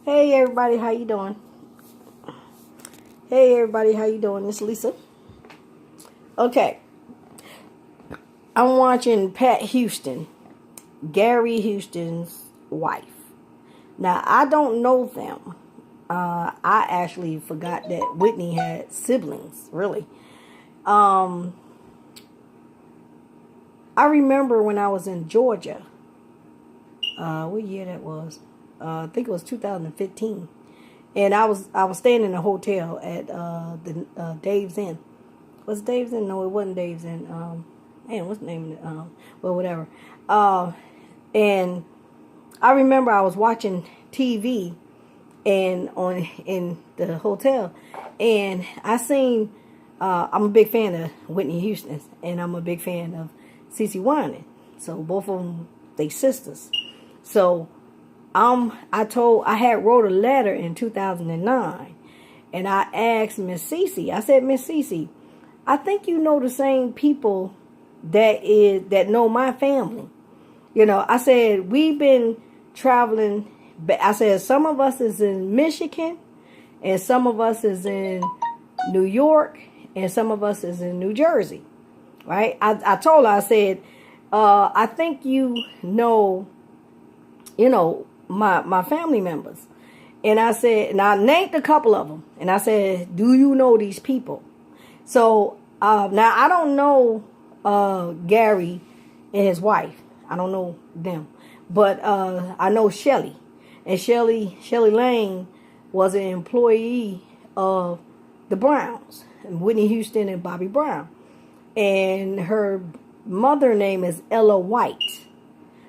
Hey everybody, how you doing? Hey everybody, how you doing? It's Lisa. Okay, I'm watching Pat Houston, Gary Houston's wife. Now I don't know them. I actually forgot that Whitney had siblings. Really, um, I remember when I was in Georgia. What year that was? I think it was 2015. And I was staying in a hotel at the Dave's Inn. Was it Dave's Inn? No, it wasn't Dave's Inn. Man, what's the name of it? Well, whatever. And I remember I was watching TV and in the hotel, and I seen. I'm a big fan of Whitney Houston, and I'm a big fan of CeCe Winans. So both of them, they sisters. So I had wrote a letter in 2009, and I asked Miss CeCe. I said, Miss CeCe, I think you know the same people that know my family. I said we've been traveling. I said some of us is in Michigan, and some of us is in New York, and some of us is in New Jersey. Right? I told her, I said, I think you know my family members. And I said, and I named a couple of them. And I said, do you know these people? So now I don't know Gary and his wife. I don't know them. But I know Shelly. And Shelly Lane was an employee of the Browns. Whitney Houston and Bobby Brown. And her mother name is Ella White.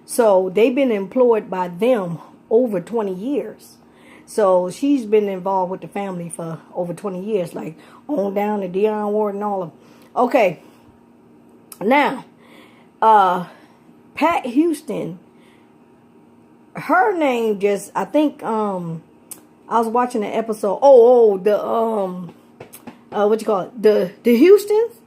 So they've been employed by them over 20 years. So she's been involved with the family for over 20 years, like on down to Dionne Ward and all of them. Okay. Now, Pat Houston, her name just, I think, I was watching an episode. What you call it? The Houstons?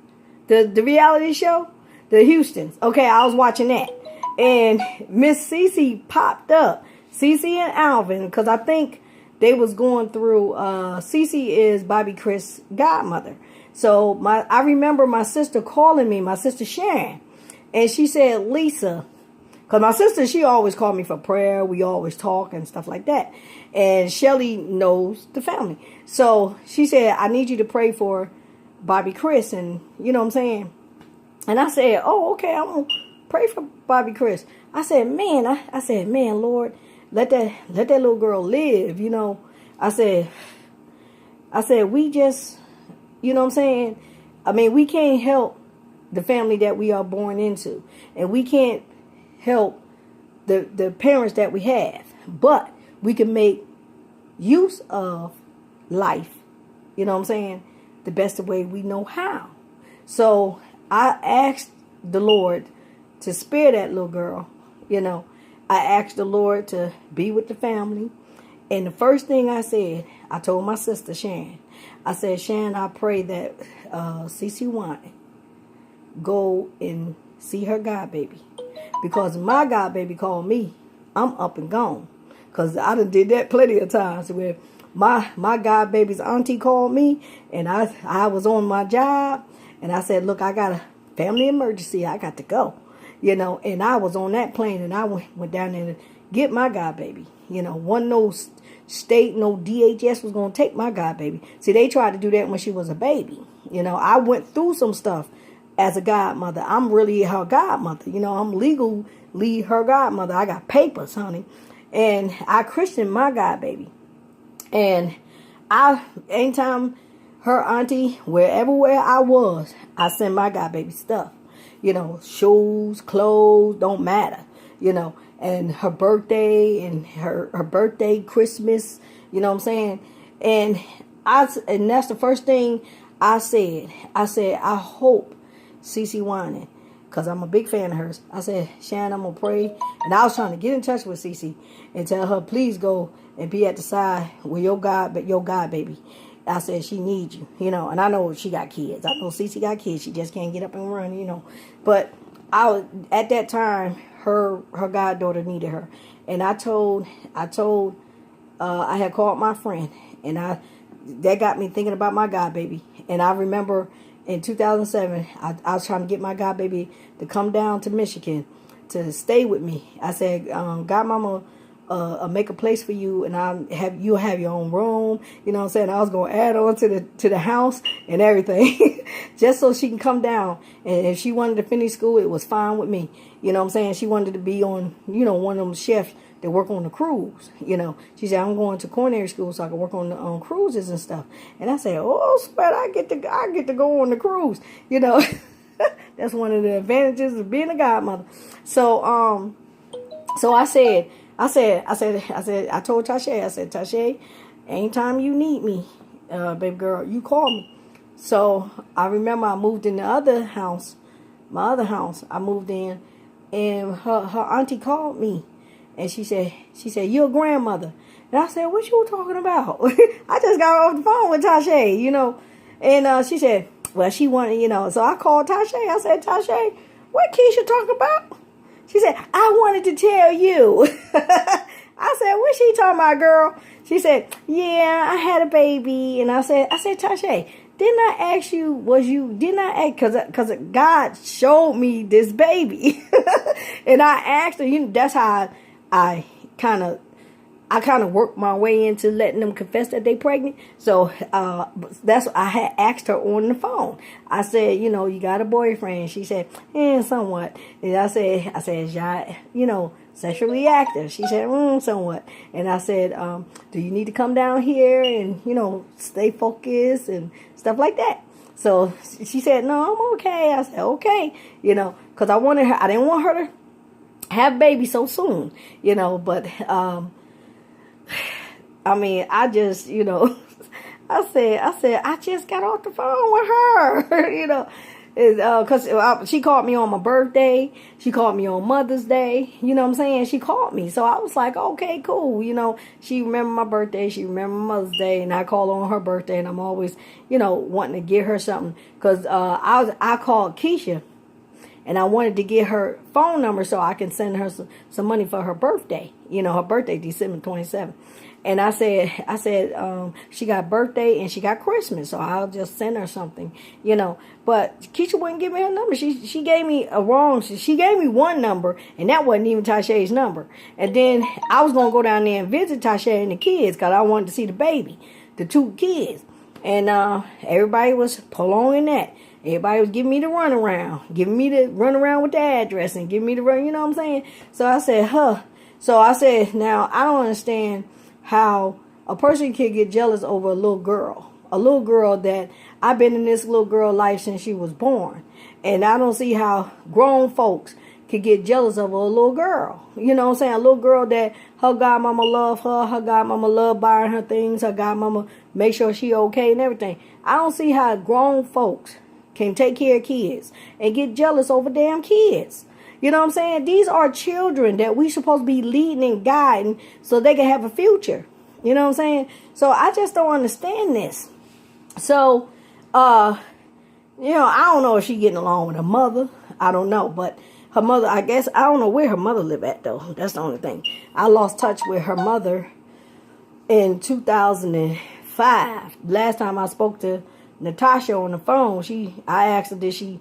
The reality show? The Houstons. Okay, I was watching that. And Miss CeCe popped up. CeCe and Alvin, because I think they was going through, CeCe is Bobby Chris' godmother. So I remember my sister calling me, my sister Sharon. And she said, Lisa, because my sister, she always called me for prayer. We always talk and stuff like that. And Shelly knows the family. So she said, I need you to pray for Bobby Chris. And you know what I'm saying? And I said, oh, okay, I'm going to pray for Bobby Chris. I said, man, Lord, let that little girl live. I said, we just, you know what I'm saying? I mean, we can't help the family that we are born into. And we can't help the parents that we have. But we can make use of life, you know what I'm saying, the best way we know how. So I asked the Lord to spare that little girl. I asked the Lord to be with the family. And the first thing I said, I told my sister Shan. I said, Shan, I pray that CeCe Winans go and see her godbaby. Because my godbaby called me, I'm up and gone. Because I done did that plenty of times where my godbaby's auntie called me, and I was on my job, and I said, look, I got a family emergency. I got to go. And I was on that plane, and I went down there to get my godbaby. Wasn't no state, no DHS was going to take my godbaby. See, they tried to do that when she was a baby. I went through some stuff as a godmother. I'm really her godmother. I'm legally her godmother. I got papers, honey. And I christened my godbaby. And anytime her auntie, wherever I was, I sent my godbaby stuff. Shoes, clothes, don't matter. And her birthday and her birthday, Christmas, you know what I'm saying? And that's the first thing I said. I said, I hope CeCe Winans, because I'm a big fan of hers. I said, Shannon, I'm going to pray. And I was trying to get in touch with CeCe and tell her, please go and be at the side with your God baby. I said, she needs you, and I know she got kids. I know CeCe got kids. She just can't get up and run, But at that time, her goddaughter needed her. And I told I had called my friend, and that got me thinking about my godbaby. And I remember in 2007, I was trying to get my godbaby to come down to Michigan to stay with me. I said, Godmama, make a place for you, and you'll have your own room. You know what I'm saying? I was gonna add on to the house and everything, just so she can come down. And if she wanted to finish school, it was fine with me. You know what I'm saying? She wanted to be on, one of them chefs that work on the cruise. She said, I'm going to culinary school so I can work on cruises and stuff. And I said, oh, sweat, I get to go on the cruise. That's one of the advantages of being a godmother. So I told Tasha, I said, Tasha, anytime you need me, baby girl, you call me. So I remember I moved in my other house, I moved in, and her auntie called me, and she said, you're a grandmother. And I said, what you talking about? I just got off the phone with Tasha, and she said, well, she wanted, so I called Tasha. I said, Tasha, what Keisha talking about? She said, I wanted to tell you. I said, what's she talking about, girl? She said, yeah, I had a baby. And I said, Tasha, didn't I ask you, because God showed me this baby. And I asked her, that's how I kind of worked my way into letting them confess that they pregnant. So that's what I had asked her on the phone. I said, you got a boyfriend? She said, somewhat. And I said, y'all, sexually active? She said, somewhat. And I said, do you need to come down here and, stay focused and stuff like that? So she said, no, I'm okay. I said, okay, because I didn't want her to have baby so soon, but I mean, I just, I said, I just got off the phone with her, because she called me on my birthday. She called me on Mother's Day. You know what I'm saying? She called me. So I was like, okay, cool. She remembered my birthday. She remembered Mother's Day. And I call on her birthday. And I'm always, wanting to get her something. Because I called Keisha. And I wanted to get her phone number so I can send her some money for her birthday. Her birthday, December 27th. And I said, she got birthday and she got Christmas, so I'll just send her something, But Keisha wouldn't give me her number. She gave me she gave me one number, and that wasn't even Tasha's number. And then I was going to go down there and visit Tasha and the kids because I wanted to see the baby, the two kids. And everybody was prolonging that. Everybody was giving me the runaround, with the address and giving me the run, you know what I'm saying? So I said, So I said, now, I don't understand how a person can get jealous over a little girl that I've been in this little girl life since she was born. And I don't see how grown folks could get jealous of a little girl. You know what I'm saying? A little girl that her godmama love her godmama love buying her things, her godmama make sure she okay and everything. I don't see how grown folks can take care of kids and get jealous over damn kids. You know what I'm saying? These are children that we supposed to be leading and guiding so they can have a future. You know what I'm saying? So I just don't understand this. So, I don't know if she getting along with her mother. I don't know. But her mother, I guess, I don't know where her mother live at, though. That's the only thing. I lost touch with her mother in 2005. Last time I spoke to Natasha on the phone, I asked her, did she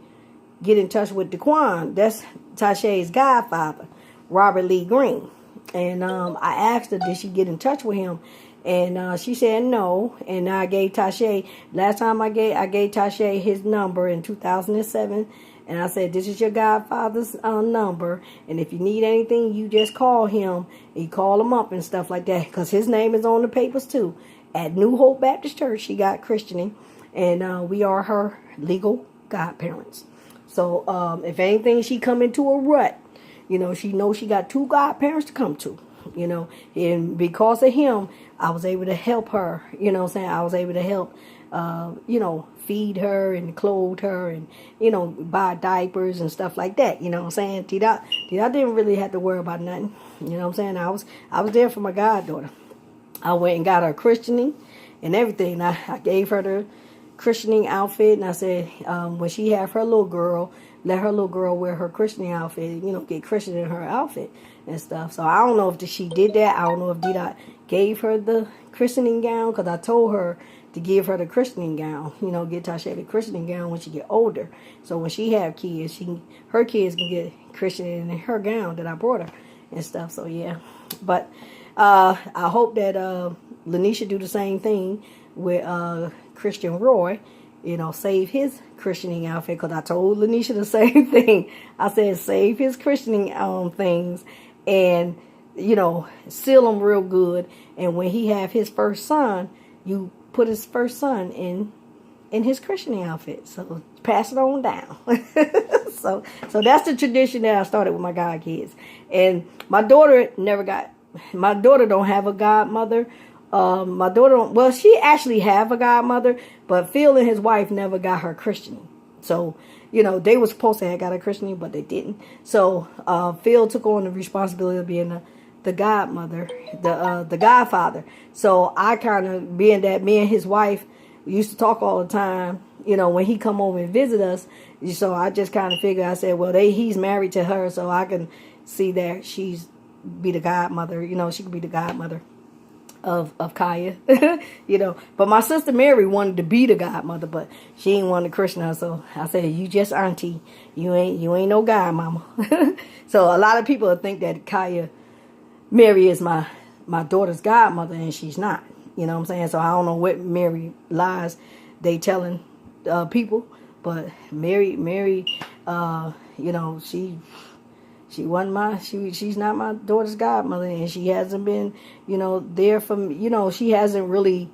get in touch with Daquan? That's Tasha's godfather, Robert Lee Green. And I asked her, did she get in touch with him? And she said no. And I gave Tasha, last time I gave Tasha his number in 2007. And I said, this is your godfather's number. And if you need anything, you just call him. And you call him up and stuff like that. Because his name is on the papers too. At New Hope Baptist Church, she got christening. And we are her legal godparents. So if anything, she come into a rut. She knows she got two godparents to come to. And because of him, I was able to help her. You know what I'm saying? I was able to help, feed her and clothe her and, buy diapers and stuff like that. You know what I'm saying? Tita didn't really have to worry about nothing. You know what I'm saying? I was there for my goddaughter. I went and got her christening and everything. I gave her the christening outfit, and I said, when she have her little girl, let her little girl wear her christening outfit, get christened in her outfit and stuff. So I don't know if she did that. I don't know if Dida gave her the christening gown, because I told her to give her the christening gown, get Tasha the christening gown when she get older. So when she have kids, her kids can get christened in her gown that I brought her and stuff. So yeah, but I hope that Lanisha do the same thing with Christian Roy, save his christening outfit, because I told Lanisha the same thing. I said save his christening things and seal them real good, and when he have his first son, you put his first son in his christening outfit. So pass it on down. so that's the tradition that I started with my god kids. And my daughter don't have a godmother. My daughter she actually have a godmother, but Phil and his wife never got her christening. So they were supposed to have got a christening, but they didn't. So Phil took on the responsibility of being the godmother, the godfather. So I kind of, being that me and his wife used to talk all the time, when he come over and visit us. So I just kind of figured, I said, well, he's married to her, so I can see that she's be the godmother. She could be the godmother of Kaya. But my sister Mary wanted to be the godmother, but she didn't want to christen her. So I said, you just auntie, you ain't no godmama. So a lot of people think that Mary is my daughter's godmother, and she's not. You know what I'm saying? So I don't know what Mary lies they telling people, but Mary, she wasn't she's not my daughter's godmother, and she hasn't been, there from, she hasn't really,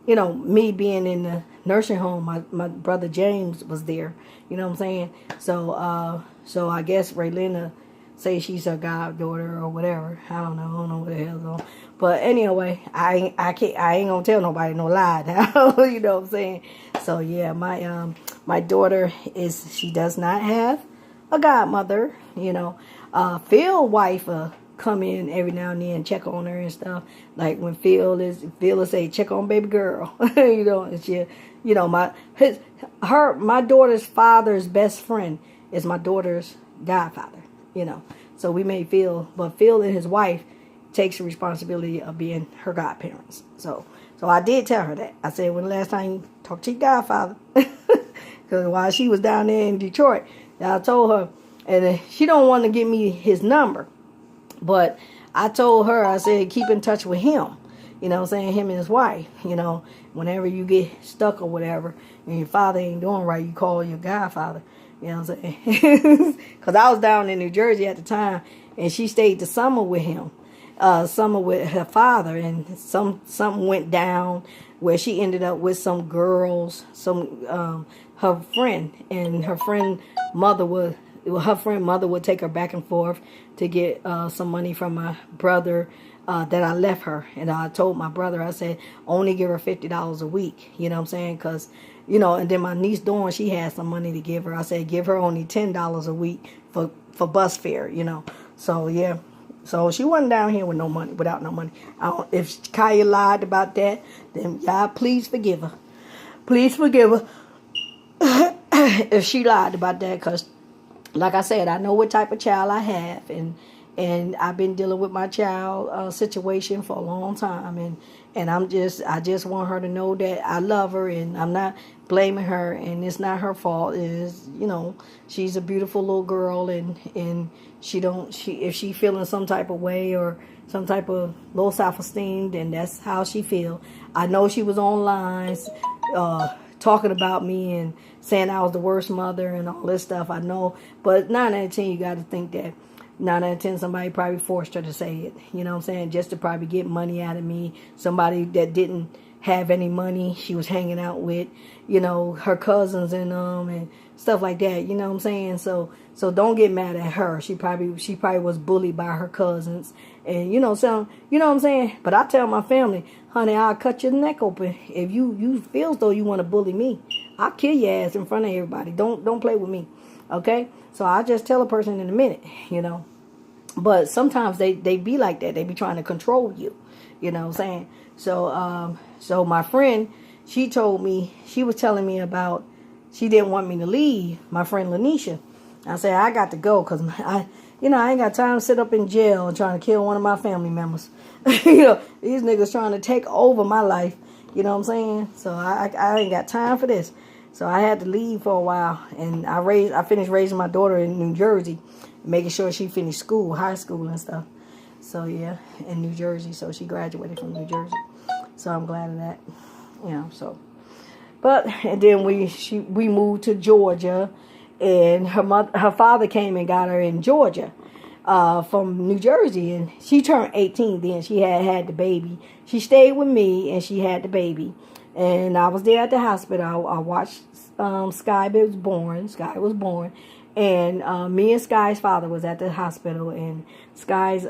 me being in the nursing home, my brother James was there, you know what I'm saying? So I guess Raylina say she's her goddaughter or whatever. I don't know what the hell's on. But anyway, I ain't gonna tell nobody no lie now. You know what I'm saying? So yeah, my daughter she does not have a godmother. Phil's wife come in every now and then, check on her and stuff. Like when Phil will say, check on baby girl. And she, my daughter's father's best friend is my daughter's godfather. So we made Phil, but Phil and his wife takes the responsibility of being her godparents. So I did tell her that. I said, when the last time you talked to your godfather? Because while she was down there in Detroit, I told her, and she don't want to give me his number, but I told her, I said, keep in touch with him. Him and his wife. Whenever you get stuck or whatever, and your father ain't doing right, you call your godfather. You know what I'm saying? Because I was down in New Jersey at the time, and she stayed the summer with him, summer with her father, and something went down where she ended up with some girls, her friend, and her friend mother would take her back and forth to get some money from my brother that I left her. And I told my brother, I said, only give her $50 a week. You know what I'm saying? Because, and then my niece Dawn, she had some money to give her. I said, give her only $10 a week for bus fare, So, yeah. So she wasn't down here with without no money. If Kaya lied about that, then y'all please forgive her. Please forgive her if she lied about that, because like I said, I know what type of child I have, and I've been dealing with my child situation for a long time, and I just want her to know that I love her, and I'm not blaming her, and it's not her fault. It's, she's a beautiful little girl, and if she feeling some type of way or some type of low self-esteem, then that's how she feel. I know she was online talking about me and saying I was the worst mother and all this stuff. I know, but 9 out of 10, you got to think that 9 out of 10, somebody probably forced her to say it. You know what I'm saying? Just to probably get money out of me. Somebody that didn't have any money, she was hanging out with, her cousins and stuff like that. You know what I'm saying? So don't get mad at her. She probably was bullied by her cousins, and so you know what I'm saying. But I tell my family, honey, I'll cut your neck open if you feel as though you want to bully me. I'll kill your ass in front of everybody. Don't play with me, okay? So I just tell a person in a minute, But sometimes they be like that. They be trying to control you, you know what I'm saying? So my friend, she told me, she was telling me about, she didn't want me to leave, my friend Lanisha. I said, I got to go because I ain't got time to sit up in jail and trying to kill one of my family members. You know, these niggas trying to take over my life. You know what I'm saying? So I ain't got time for this. So I had to leave for a while, and I finished raising my daughter in New Jersey, making sure she finished school, high school and stuff. So yeah, in New Jersey. So she graduated from New Jersey. So I'm glad of that. You know, so. But and then we moved to Georgia, and her father came and got her in Georgia, from New Jersey, and she turned 18 then. She had the baby. She stayed with me, and she had the baby, and I was there at the hospital. I watched Sky was born. Sky was born, and me and Sky's father was at the hospital, and Sky's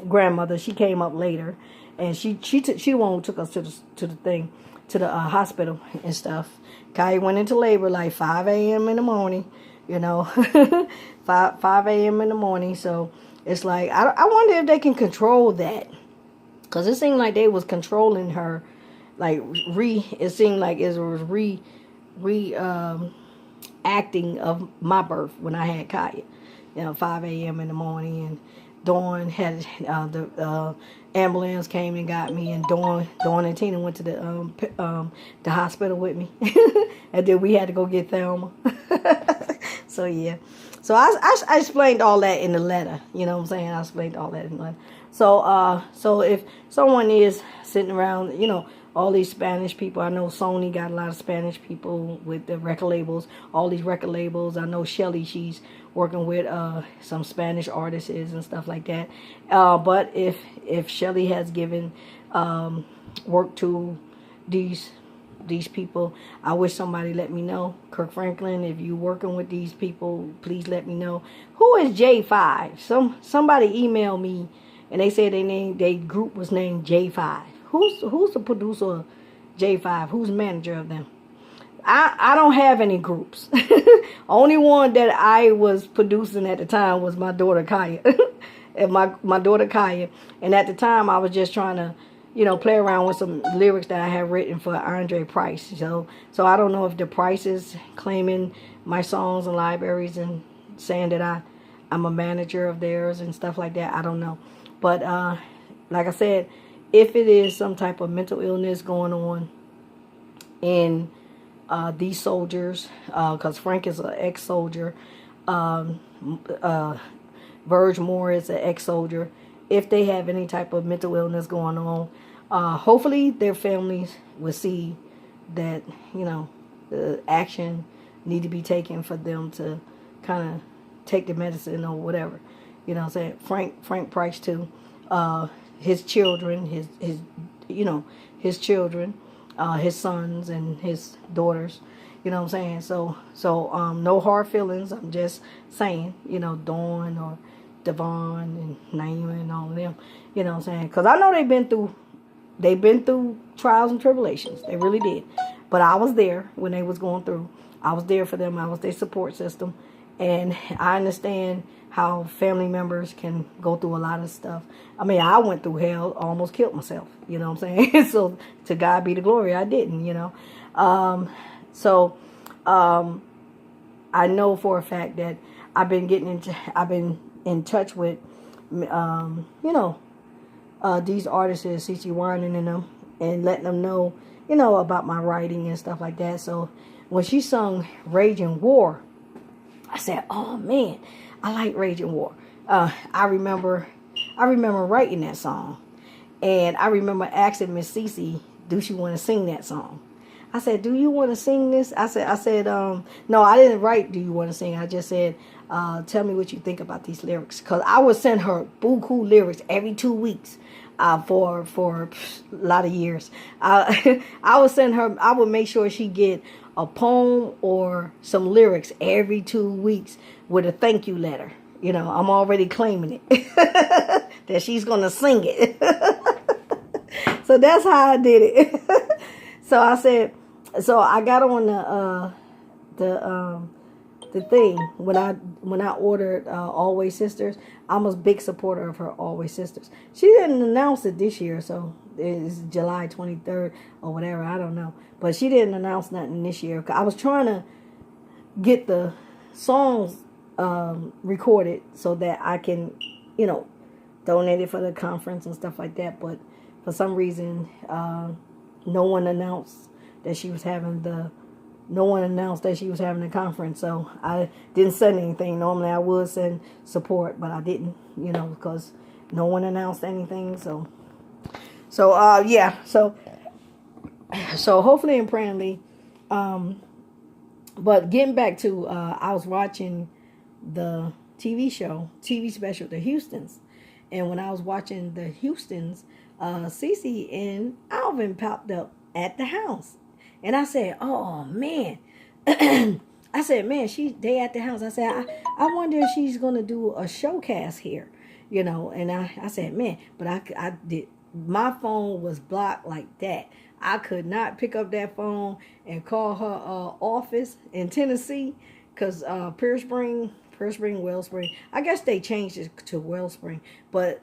grandmother, she came up later, and she the one who took us to the hospital and stuff. Kai went into labor like 5 a.m. in the morning, you know, 5 a.m. in the morning. So it's like, I wonder if they can control that. Because it seemed like they was controlling her, like, it seemed like it was acting of my birth when I had Kaya, you know, 5 a.m. in the morning, and Dawn had the ambulance came and got me, and Dawn and Tina went to the hospital with me, and then we had to go get Thelma. So yeah, so I explained all that in the letter. You know what I'm saying? I explained all that in the letter. So if someone is sitting around, you know, all these Spanish people, I know Sony got a lot of Spanish people with the record labels, all these record labels. I know Shelly, she's working with some Spanish artists and stuff like that. But if Shelly has given work to these people, I wish somebody let me know. Kirk Franklin, if you working with these people, please let me know. Who is J5? Somebody emailed me, and they said their group was named J5. Who's the producer of J5? Who's the manager of them? I don't have any groups. Only one that I was producing at the time was my daughter Kaya. And my daughter Kaya. And at the time I was just trying to, you know, play around with some lyrics that I had written for Andre Price. So I don't know if the Price is claiming my songs and libraries and saying that I'm a manager of theirs and stuff like that. I don't know. But like I said, if it is some type of mental illness going on in these soldiers, because Frank is an ex-soldier, Verge Moore is an ex-soldier, if they have any type of mental illness going on, hopefully their families will see that, you know, the action need to be taken for them to kind of take the medicine or whatever. You know what I'm saying? Frank Price too. His children, his children, his sons and his daughters, you know what I'm saying? So no hard feelings. I'm just saying, you know, Dawn or Devon and Naima and all of them, you know what I'm saying? Because I know they've been through trials and tribulations. They really did. But I was there when they was going through. I was there for them. I was their support system. And I understand how family members can go through a lot of stuff. I mean, I went through hell, almost killed myself. You know what I'm saying? So to God be the glory, I didn't, you know. I know for a fact that I've been in touch with, you know, these artists, CeCe Winans and them, and letting them know, you know, about my writing and stuff like that. So when she sung Raging War, I said, oh man, I like Raging War. I remember writing that song, and I remember asking Miss CeCe, do she want to sing that song? I said, do you want to sing this? I said, no, I didn't write, do you want to sing? I just said, tell me what you think about these lyrics. Because I would send her buku lyrics every 2 weeks for a lot of years. I would send her, I would make sure she get a poem or some lyrics every 2 weeks with a thank you letter. You know, I'm already claiming it. That she's going to sing it. So that's how I did it. So I said, so I got on the thing when I ordered Always Sisters. I'm a big supporter of her Always Sisters. She didn't announce it this year, so it's July 23rd or whatever. I don't know, but she didn't announce nothing this year. I was trying to get the songs recorded so that I can, you know, donated for the conference and stuff like that. But for some reason, no one announced that she was having the. No one announced that she was having a conference, so I didn't send anything. Normally, I would send support, but I didn't. Because no one announced anything. So yeah. So hopefully and prayingly. But getting back to, I was watching the TV special, The Houstons. And when I was watching The Houstons, Cece and Alvin popped up at the house. And I said, oh, man. I said, man, they at the house. I said, I wonder if she's going to do a showcast here, And I said, man, but I did. My phone was blocked like that. I could not pick up that phone and call her office in Tennessee because Wellspring. I guess they changed it to Wellspring, but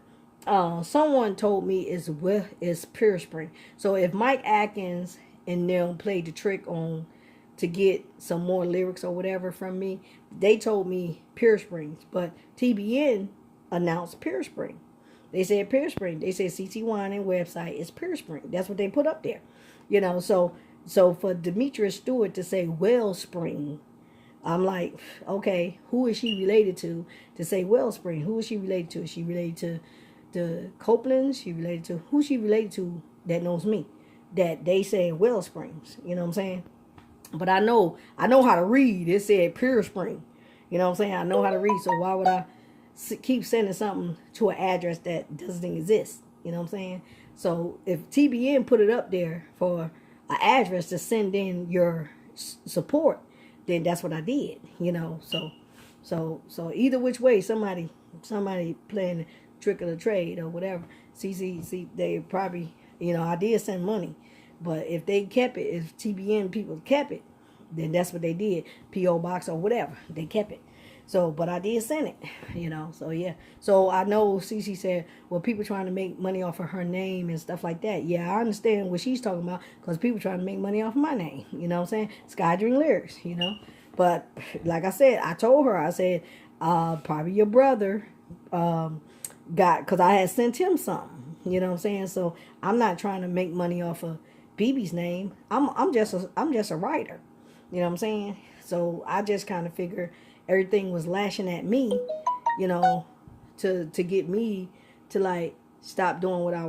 someone told me it's Pure Spring. So if Mike Atkins and them played the trick on to get some more lyrics or whatever from me, they told me Pure Springs, but TBN announced Pure Spring. They said Pure Spring. They said CC Wine website is Pure Spring. That's what they put up there. So for Demetrius Stewart to say Wellspring, I'm like, okay, who is she related to say Wellspring? Who is she related to? Is she related to the Copelands? Who's she related to that knows me? That they say Wellsprings. You know what I'm saying? But I know how to read. It said Pure Spring. You know what I'm saying? I know how to read. So why would I keep sending something to an address that doesn't exist? You know what I'm saying? So if TBN put it up there for an address to send in your support, then that's what I did. So either which way, somebody playing the trick of the trade or whatever. See, they probably, I did send money, but if TBN people kept it, then that's what they did. P.O. Box or whatever, they kept it. So, but I did send it, so yeah. So I know Cece said, well, people trying to make money off of her name and stuff like that. Yeah, I understand what she's talking about because people trying to make money off of my name. You know what I'm saying? Sky Dream Lyrics, But like I said, I told her, I said, probably your brother because I had sent him something. You know what I'm saying? So I'm not trying to make money off of BB's name. I'm just a writer. You know what I'm saying? So I just kind of figure everything was lashing at me, to get me to like stop doing what I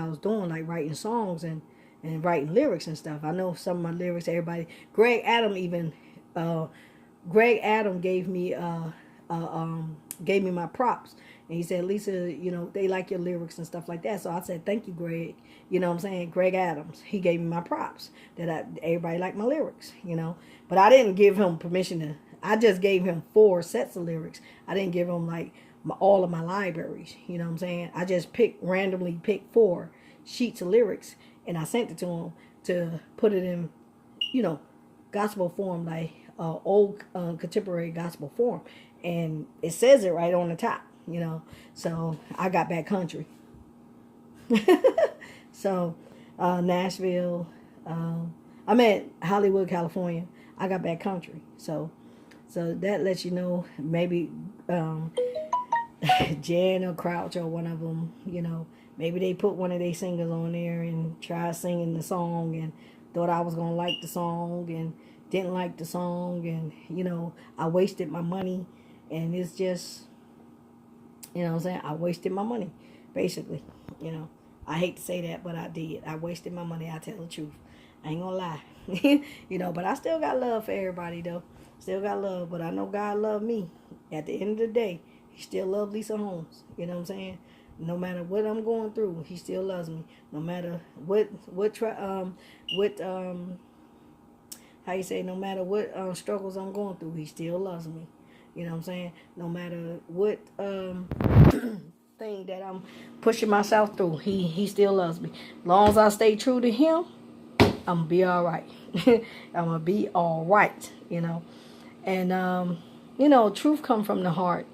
was doing, like writing songs and writing lyrics and stuff. I know some of my lyrics, everybody. Greg Adam gave me my props. And he said, Lisa, they like your lyrics and stuff like that. So I said, thank you, Greg. You know what I'm saying? Greg Adams. He gave me my props that everybody liked my lyrics, But I didn't give him permission to. I just gave him 4 sets of lyrics. I didn't give him like all of my libraries. You know what I'm saying? I just randomly picked 4 sheets of lyrics and I sent it to him to put it in, gospel form, like old contemporary gospel form. And it says it right on the top, So I got back country. So Nashville, I'm at Hollywood, California. I got back country. So that lets you know, maybe Jan or Crouch or one of them, maybe they put one of their singers on there and tried singing the song and thought I was going to like the song and didn't like the song. And, I wasted my money. And it's just, what I'm saying? I wasted my money, basically. I hate to say that, but I did. I wasted my money. I tell the truth. I ain't gonna lie. But I still got love for everybody, though. Still got love, but I know God loved me. At the end of the day, He still loves Lisa Holmes. You know what I'm saying? No matter what I'm going through, He still loves me. No matter no matter what struggles I'm going through, He still loves me. You know what I'm saying? No matter what thing that I'm pushing myself through, He still loves me. As long as I stay true to Him, I'm gonna be all right. I'm gonna be all right. And truth comes from the heart.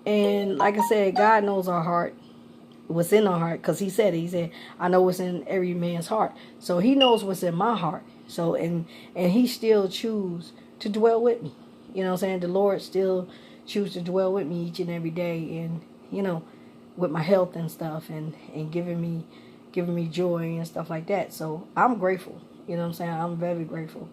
And like I said, God knows our heart, what's in our heart, because He said, I know what's in every man's heart. So He knows what's in my heart. So and He still choose to dwell with me. You know what I'm saying? The Lord still choose to dwell with me each and every day. And with my health and stuff, and giving me joy and stuff like that. So I'm grateful. You know what I'm saying? I'm very grateful.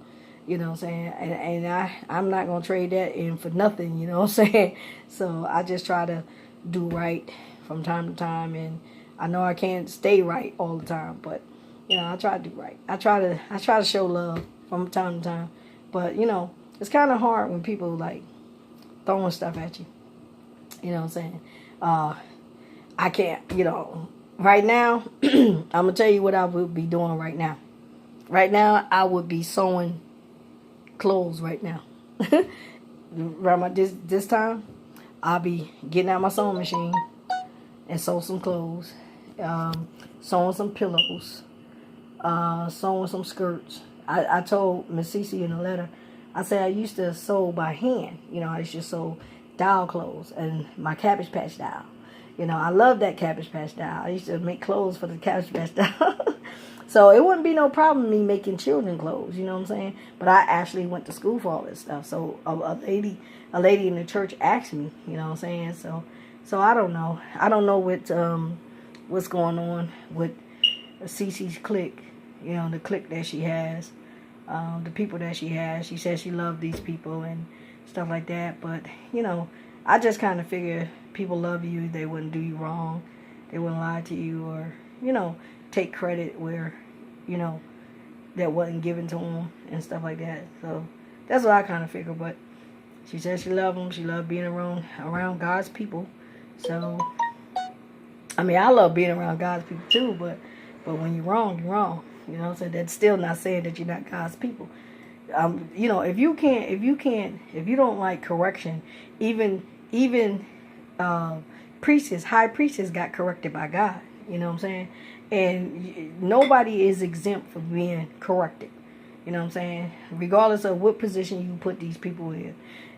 You know what I'm saying? And I'm not going to trade that in for nothing, you know what I'm saying? So I just try to do right from time to time. And I know I can't stay right all the time, but, you know, I try to do right. I try to show love from time to time. But, you know, it's kind of hard when people, like, throwing stuff at you. You know what I'm saying? I can't, you know, right now, I'm going to tell you what I would be doing right now. Right now, I would be sewing clothes right now. Around this time, I'll be getting out my sewing machine and sew some clothes, sewing some pillows, sewing some skirts. I told Miss Cece in a letter, I said I used to sew by hand. You know, I used to sew doll clothes and my Cabbage Patch doll. You know, I love that Cabbage Patch doll. I used to make clothes for the Cabbage Patch doll. So it wouldn't be no problem me making children clothes, you know what I'm saying? But I actually went to school for all this stuff. So a lady in the church asked me, you know what I'm saying? So I don't know. I don't know what's going on with Cece's clique, you know, the clique that she has, the people that she has. She says she loved these people and stuff like that. But, you know, I just kind of figure people love you. They wouldn't do you wrong. They wouldn't lie to you or, you know, take credit where, you know, that wasn't given to them and stuff like that. So that's what I kind of figure. But she said she loved them. She loved being around God's people. So, I mean, I love being around God's people too. But when you're wrong, you're wrong. You know what I'm saying? That's still not saying that you're not God's people. You know, if you don't like correction, even priests, high priests got corrected by God. You know what I'm saying? And nobody is exempt from being corrected. You know what I'm saying? Regardless of what position you put these people in.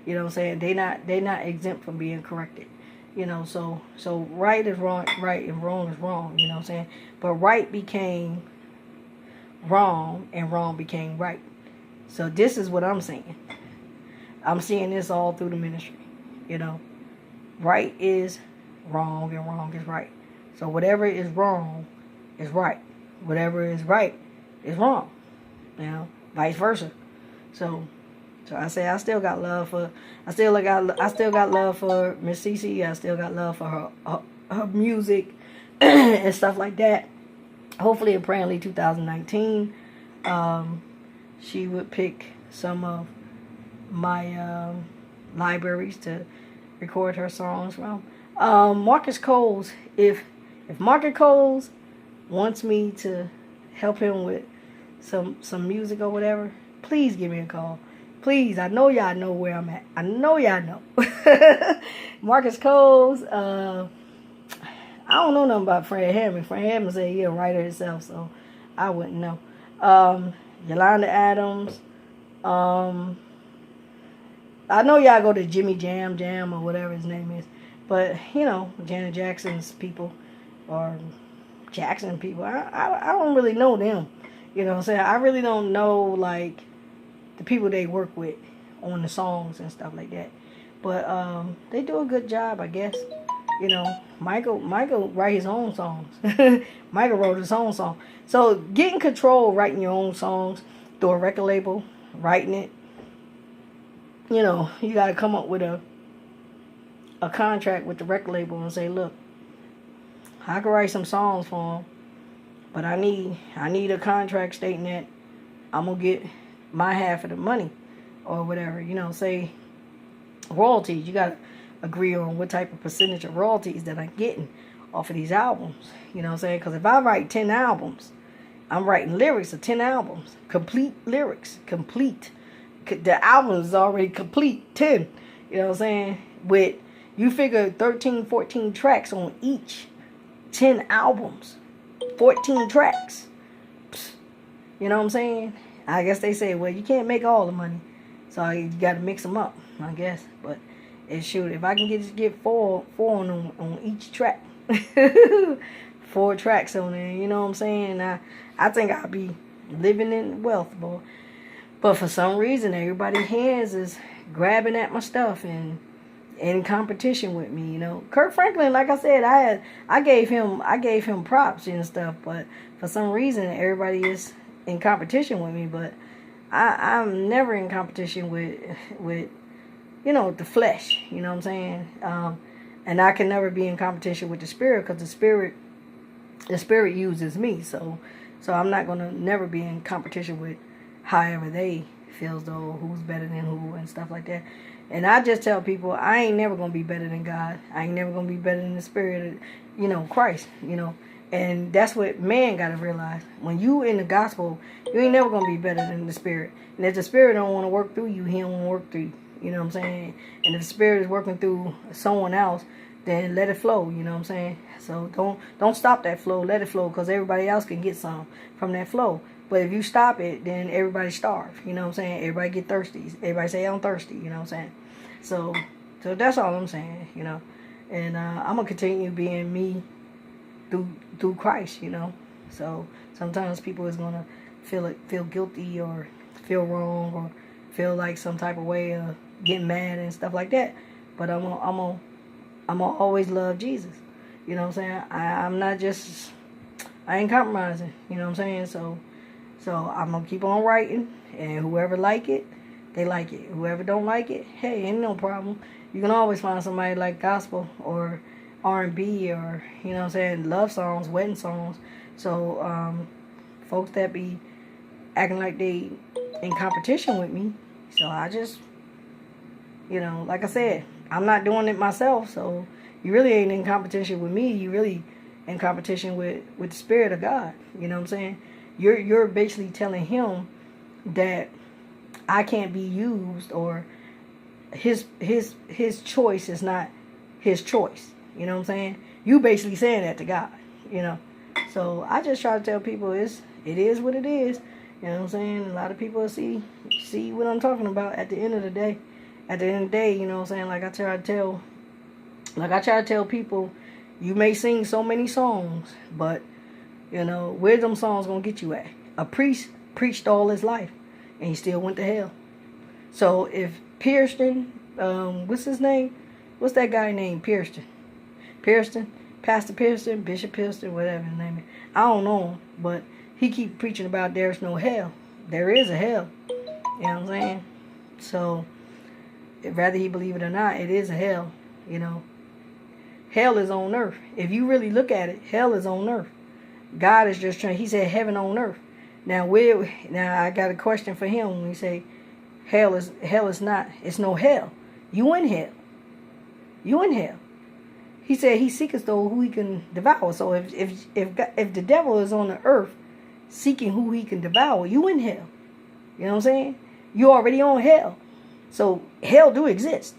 You know what I'm saying? They're not exempt from being corrected. You know, so right is wrong, right, and wrong is wrong. You know what I'm saying? But right became wrong and wrong became right. So this is what I'm saying. I'm seeing this all through the ministry. You know, right is wrong and wrong is right. So whatever is wrong is right. Whatever is right is wrong. You know, vice versa. So I say I still got love for Miss Cece. I still got love for her music and stuff like that. Hopefully, apparently 2019, she would pick some of my libraries to record her songs from. Marcus Coles, if Marcus Coles wants me to help him with some music or whatever, please give me a call. Please, I know y'all know where I'm at. I know y'all know. Marcus Coles, I don't know nothing about Fred Hammond. Fred Hammond said he's a writer himself, so I wouldn't know. Yolanda Adams. I know y'all go to Jimmy Jam or whatever his name is. But, you know, Janet Jackson's people or Jackson people, I don't really know them. You know what I'm saying? I really don't know, like, the people they work with on the songs and stuff like that. But they do a good job, I guess. You know, Michael write his own songs. Michael wrote his own song. So getting control, writing your own songs through a record label, writing it, you know, you got to come up with a contract with the record label and say, look, I can write some songs for them, but I need a contract stating that I'm going to get my half of the money or whatever. You know, say royalties. You got to agree on what type of percentage of royalties that I'm getting off of these albums. You know what I'm saying? Because if I write 10 albums, I'm writing lyrics of 10 albums. Complete lyrics. Complete. The album is already complete. 10. You know what I'm saying? With, you figure 13, 14 tracks on each. 10 albums. 14 tracks. Psst. You know what I'm saying? I guess they say, well, you can't make all the money. So you got to mix them up, I guess. But shoot, if I can get four on each track. 4 tracks on there, you know what I'm saying? I think I'll be living in wealth, boy. But for some reason, everybody's hands is grabbing at my stuff, and in competition with me. Kirk Franklin, like I said, I gave him props and stuff, but for some reason everybody is in competition with me. But I'm never in competition with the flesh. You know what I'm saying? And I can never be in competition with the spirit, because the spirit uses me. So I'm not gonna never be in competition with however they feel as though who's better than who and stuff like that. And I just tell people, I ain't never gonna be better than God. I ain't never gonna be better than the spirit of Christ. And that's what man gotta realize. When you in the gospel, you ain't never gonna be better than the spirit. And if the spirit don't want to work through you, he don't want to work through you. You know what I'm saying? And if the spirit is working through someone else, then let it flow. You know what I'm saying? So don't stop that flow. Let it flow, because everybody else can get some from that flow. But if you stop it, then everybody starve. You know what I'm saying? Everybody get thirsty. Everybody say, I'm thirsty. You know what I'm saying? So that's all I'm saying. And I'm gonna continue being me through Christ. So sometimes people is gonna feel guilty or feel wrong or feel like some type of way of getting mad and stuff like that. But I'm gonna always love Jesus. You know what I'm saying? I ain't compromising. You know what I'm saying? So I'm gonna keep on writing, and whoever like it, they like it. Whoever don't like it, hey, ain't no problem. You can always find somebody like gospel or R&B or, you know what I'm saying, love songs, wedding songs. So folks that be acting like they in competition with me, so I just, like I said, I'm not doing it myself, so you really ain't in competition with me. You really in competition with the Spirit of God. You know what I'm saying? You're basically telling him that I can't be used, or his choice is not his choice. You know what I'm saying? You basically saying that to God. So I just try to tell people it is what it is. You know what I'm saying? A lot of people see what I'm talking about at the end of the day. At the end of the day, you know what I'm saying? Like I try to tell people, you may sing so many songs, but where them songs gonna get you at? A priest preached all his life, and he still went to hell. So if Pearson, what's his name? What's that guy named? Pearson, Pastor Pearson, Bishop Pearson, whatever his name is. I don't know him, but he keep preaching about there's no hell. There is a hell. You know what I'm saying? So, whether he believe it or not, it is a hell. Hell is on earth. If you really look at it, hell is on earth. God is just trying. He said heaven on earth. Now I got a question for him when he say hell is not. It's no hell. You in hell. You in hell. He said he seeketh those who he can devour. So if the devil is on the earth seeking who he can devour, you in hell. You know what I'm saying? You already on hell. So hell do exist.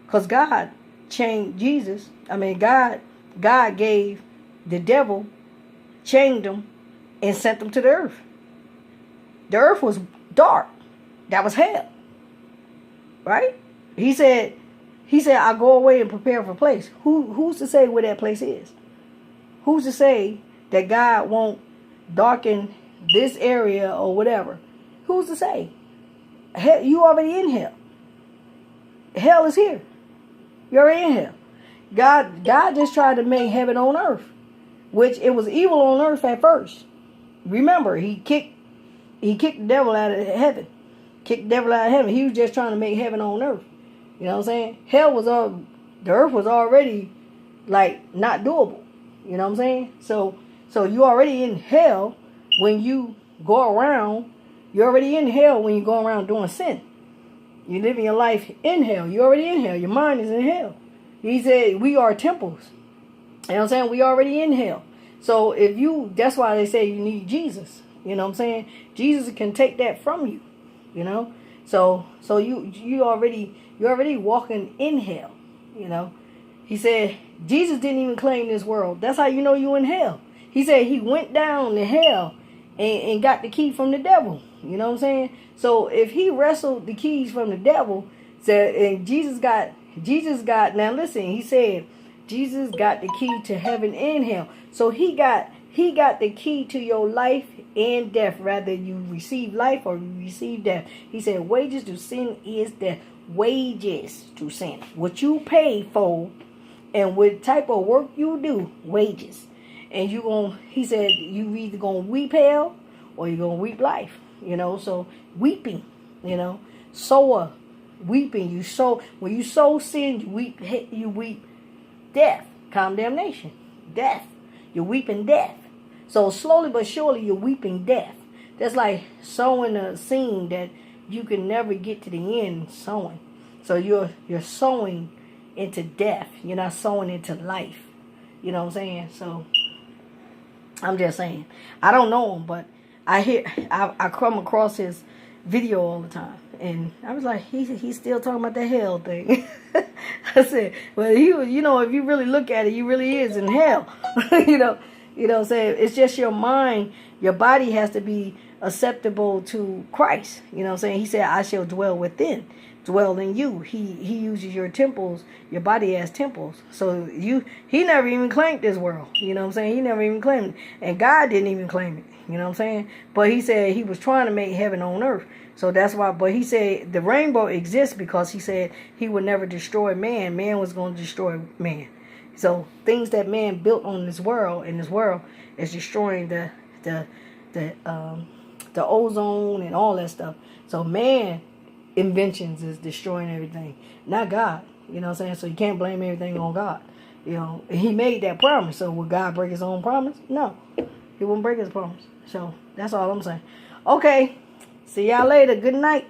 Because God chained Jesus. God gave the devil, chained him, and sent him to the earth. The earth was dark. That was hell. Right? He said, I'll go away and prepare for a place. Who's to say where that place is? Who's to say that God won't darken this area or whatever? Who's to say? Hell, you already in hell. Hell is here. You're in hell. God just tried to make heaven on earth, which it was evil on earth at first. Remember, he kicked the devil out of heaven. Kicked the devil out of heaven. He was just trying to make heaven on earth. You know what I'm saying? The earth was already like not doable. You know what I'm saying? So you already in hell when you go around. You're already in hell when you go around doing sin. You're living your life in hell. You're already in hell. Your mind is in hell. He said we are temples. You know what I'm saying? We already in hell. So that's why they say you need Jesus. You know what I'm saying? Jesus can take that from you. So you already walking in hell. He said Jesus didn't even claim this world. That's how you know you in hell. He said he went down to hell and got the key from the devil. You know what I'm saying? So if he wrestled the keys from the devil, and Jesus got, now listen, he said Jesus got the key to heaven and hell. So he got the key to your life and death, rather you receive life or you receive death. He said wages to sin is death. wages to sin. What you pay for and what type of work you do, wages. And he said, you either going to weep hell or you're going to weep life. So weeping, sower, weeping. When you sow sin, you weep death, condemnation, death. You're weeping death. So slowly but surely you're weeping death. That's like sowing a seed that you can never get to the end sowing. So you're sowing into death. You're not sowing into life. You know what I'm saying? So I'm just saying. I don't know him, but I come across his video all the time. And I was like, he's still talking about that hell thing. I said, well, he was, if you really look at it, he really is in hell. You know what I'm saying? It's just your mind. Your body has to be acceptable to Christ. You know what I'm saying? He said, I shall dwell in you. He uses your temples, your body as temples. So he never even claimed this world. You know what I'm saying? He never even claimed it. And God didn't even claim it. You know what I'm saying? But he said he was trying to make heaven on earth. So that's why, but he said the rainbow exists because he said he would never destroy man. Man was going to destroy man. So things that man built on this world, is destroying the ozone and all that stuff. So man inventions is destroying everything, not God. You know what I'm saying? So you can't blame everything on God. He made that promise. So would God break his own promise? No, he wouldn't break his promise. So that's all I'm saying. Okay, see y'all later. Good night.